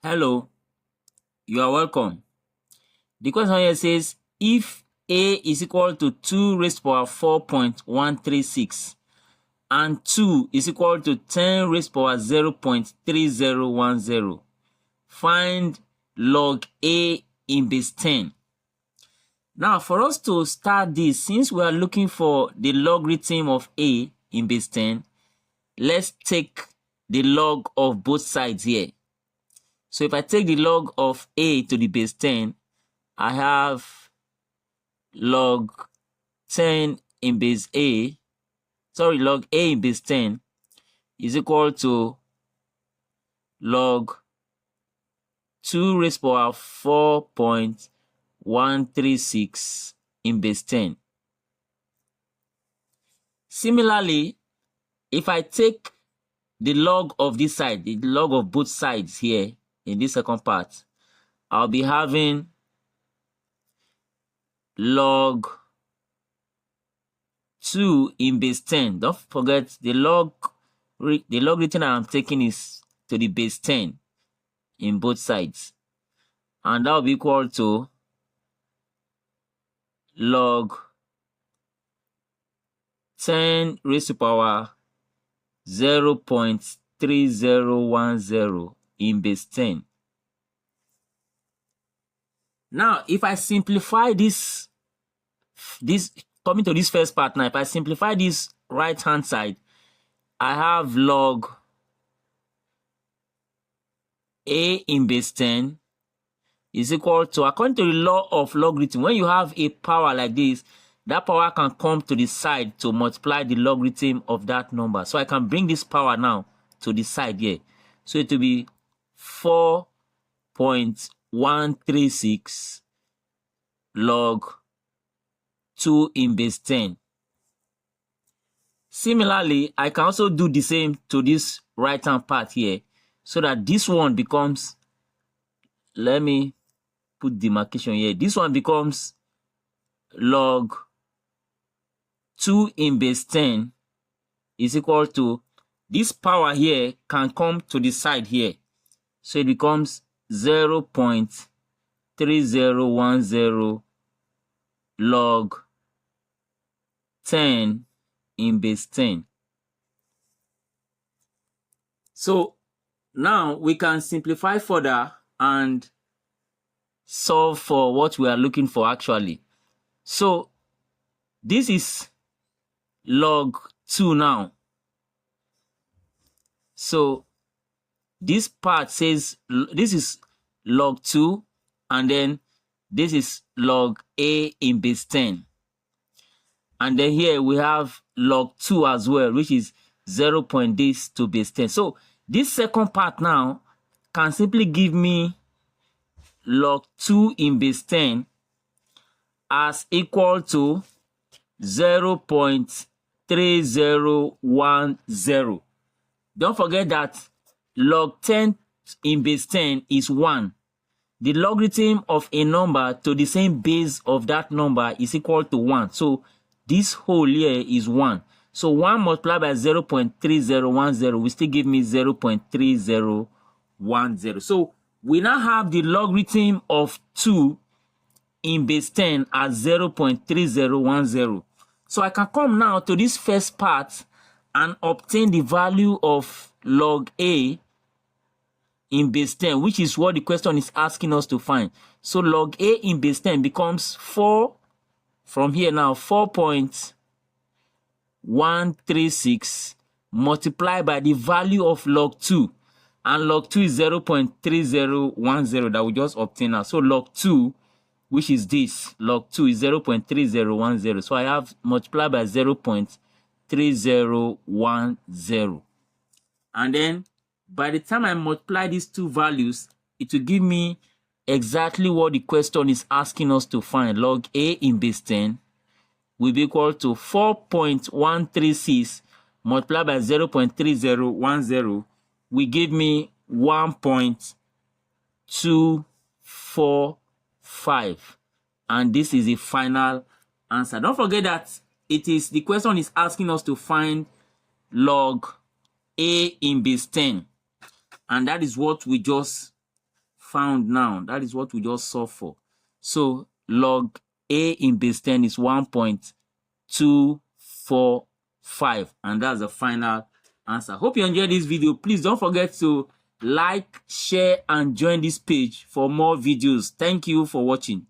Hello, you are welcome. The question here says if A is equal to 2 raised to power 4.136 and 2 is equal to 10 raised to power 0.3010, find log A in base 10. Now, for us to start this, since we are looking for the logarithm of A in base 10, let's take the log of both sides here. So if I take the log of A to the base 10, I have log 10 in base A, log A in base 10 is equal to log 2 raised to power 4.136 in base 10. Similarly, if I take the log of this side, the log of both sides here in this second part, I'll be having log 2 in base 10. Don't forget the logarithm that I'm taking is to the base 10 in both sides. And that will be equal to log 10 raised to power 0.3010 in base 10. Now, if I simplify this coming to this first part now, if I simplify this right hand side, I have log A in base 10 is equal to, according to the law of logarithm, when you have a power like this, that power can come to the side to multiply the logarithm of that number. So I can bring this power now to the side here. So it will be 4.136 log 2 in base 10. Similarly, I can also do the same to this right hand part here, so that this one becomes, let me put demarcation here, this one becomes log 2 in base 10 is equal to, this power here can come to the side here, so it becomes 0.3010 log 10 in base 10. So now we can simplify further and solve for what we are looking for actually. So this is log 2 now. So this part says this is log 2 and then this is log A in base 10. And then here we have log 2 as well, which is 0. This to base 10. So this second part now can simply give me log 2 in base 10 as equal to 0.3010. Don't forget that log 10 in base 10 is 1. The logarithm of a number to the same base of that number is equal to 1. So this whole here is 1. So 1 multiplied by 0.3010 will still give me 0.3010. So we now have the logarithm of 2 in base 10 as 0.3010. So I can come now to this first part and obtain the value of log A in base 10, which is what the question is asking us to find. So log A in base 10 becomes 4, from here now, 4.136 multiplied by the value of log 2. And log 2 is 0.3010 that we just obtained now. So log 2, which is this, log 2 is 0.3010. So I have multiplied by 0.3010. And then by the time I multiply these two values, it will give me exactly what the question is asking us to find. Log A in base 10 will be equal to 4.136 multiplied by 0.3010 will give me 1.245. And this is the final answer. Don't forget that the question is asking us to find log A in base 10. And that is what we just found now. That is what we just solved for. So log A in base 10 is 1.245, and that's the final answer. Hope you enjoyed this video. Please don't forget to like, share, and join this page for more videos. Thank you for watching.